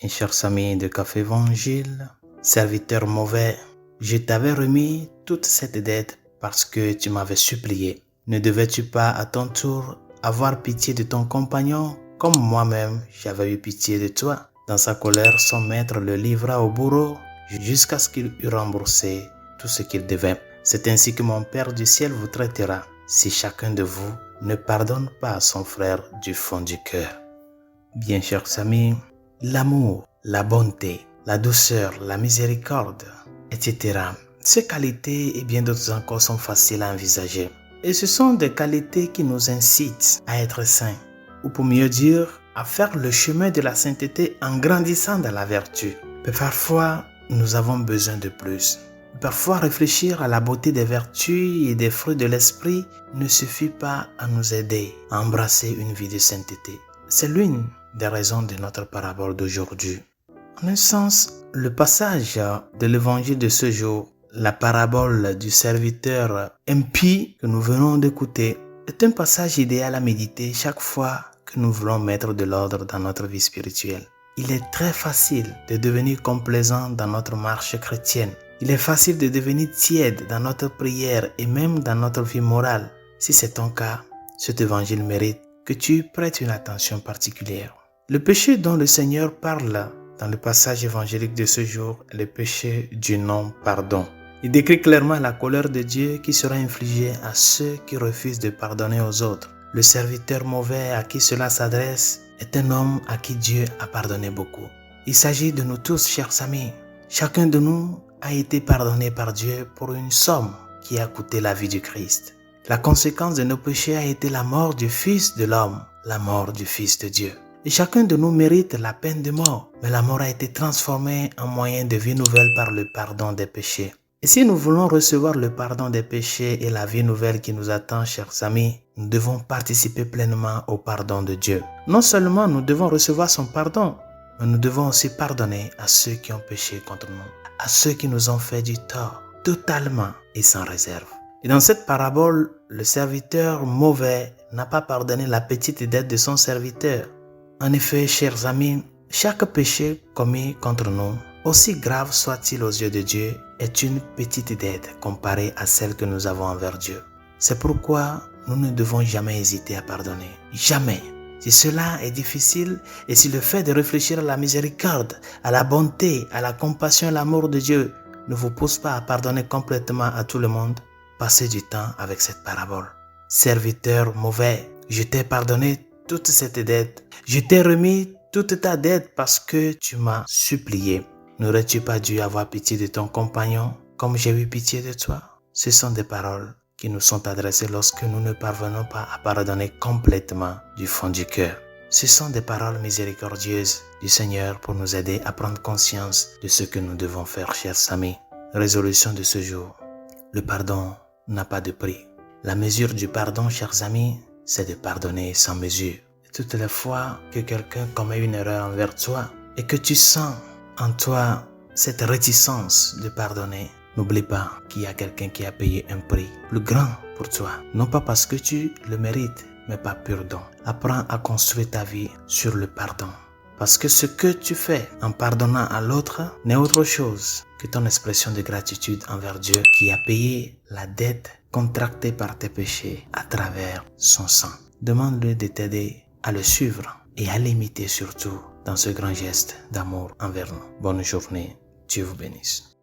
Mes chers amis de Café Évangile, serviteur mauvais, je t'avais remis toute cette dette parce que tu m'avais supplié. Ne devais-tu pas à ton tour avoir pitié de ton compagnon comme moi-même j'avais eu pitié de toi? Dans sa colère, son maître le livra au bourreau jusqu'à ce qu'il eût remboursé tout ce qu'il devait. C'est ainsi que mon Père du ciel vous traitera si chacun de vous ne pardonne pas à son frère du fond du cœur. Bien chers amis, l'amour, la bonté, la douceur, la miséricorde, etc. Ces qualités et bien d'autres encore sont faciles à envisager. Et ce sont des qualités qui nous incitent à être saints, ou pour mieux dire, à faire le chemin de la sainteté en grandissant dans la vertu. Mais parfois, nous avons besoin de plus. Parfois, réfléchir à la beauté des vertus et des fruits de l'esprit ne suffit pas à nous aider à embrasser une vie de sainteté. C'est l'une des raisons de notre parabole d'aujourd'hui. En un sens, le passage de l'évangile de ce jour, la parabole du serviteur impie que nous venons d'écouter, est un passage idéal à méditer chaque fois que nous voulons mettre de l'ordre dans notre vie spirituelle. Il est très facile de devenir complaisant dans notre marche chrétienne. Il est facile de devenir tiède dans notre prière et même dans notre vie morale. Si c'est ton cas, cet évangile mérite que tu prêtes une attention particulière. Le péché dont le Seigneur parle dans le passage évangélique de ce jour est le péché du non-pardon. Il décrit clairement la colère de Dieu qui sera infligée à ceux qui refusent de pardonner aux autres. Le serviteur mauvais à qui cela s'adresse est un homme à qui Dieu a pardonné beaucoup. Il s'agit de nous tous, chers amis. Chacun de nous a été pardonné par Dieu pour une somme qui a coûté la vie du Christ. La conséquence de nos péchés a été la mort du Fils de l'homme, la mort du Fils de Dieu. Et chacun de nous mérite la peine de mort, mais la mort a été transformée en moyen de vie nouvelle par le pardon des péchés. Et si nous voulons recevoir le pardon des péchés et la vie nouvelle qui nous attend, chers amis, nous devons participer pleinement au pardon de Dieu. Non seulement nous devons recevoir son pardon, mais nous devons aussi pardonner à ceux qui ont péché contre nous, à ceux qui nous ont fait du tort, totalement et sans réserve. Et dans cette parabole, le serviteur mauvais n'a pas pardonné la petite dette de son serviteur. En effet, chers amis, chaque péché commis contre nous, aussi grave soit-il aux yeux de Dieu, est une petite dette comparée à celle que nous avons envers Dieu. C'est pourquoi nous ne devons jamais hésiter à pardonner. Jamais. Si cela est difficile et si le fait de réfléchir à la miséricorde, à la bonté, à la compassion et à l'amour de Dieu ne vous pousse pas à pardonner complètement à tout le monde, passez du temps avec cette parabole. Serviteur mauvais, je t'ai pardonné toute cette dette. Je t'ai remis toute ta dette parce que tu m'as supplié. N'aurais-tu pas dû avoir pitié de ton compagnon comme j'ai eu pitié de toi? Ce sont des paroles qui nous sont adressées lorsque nous ne parvenons pas à pardonner complètement du fond du cœur. Ce sont des paroles miséricordieuses du Seigneur pour nous aider à prendre conscience de ce que nous devons faire, chers amis. Résolution de ce jour. Le pardon n'a pas de prix. La mesure du pardon, chers amis, c'est de pardonner sans mesure. Toutes les fois que quelqu'un commet une erreur envers toi et que tu sens en toi cette réticence de pardonner, n'oublie pas qu'il y a quelqu'un qui a payé un prix plus grand pour toi. Non pas parce que tu le mérites, mais par pur don. Apprends à construire ta vie sur le pardon. Parce que ce que tu fais en pardonnant à l'autre n'est autre chose que ton expression de gratitude envers Dieu qui a payé la dette contractée par tes péchés à travers son sang. Demande-lui de t'aider à le suivre et à l'imiter surtout dans ce grand geste d'amour envers nous. Bonne journée, Dieu vous bénisse.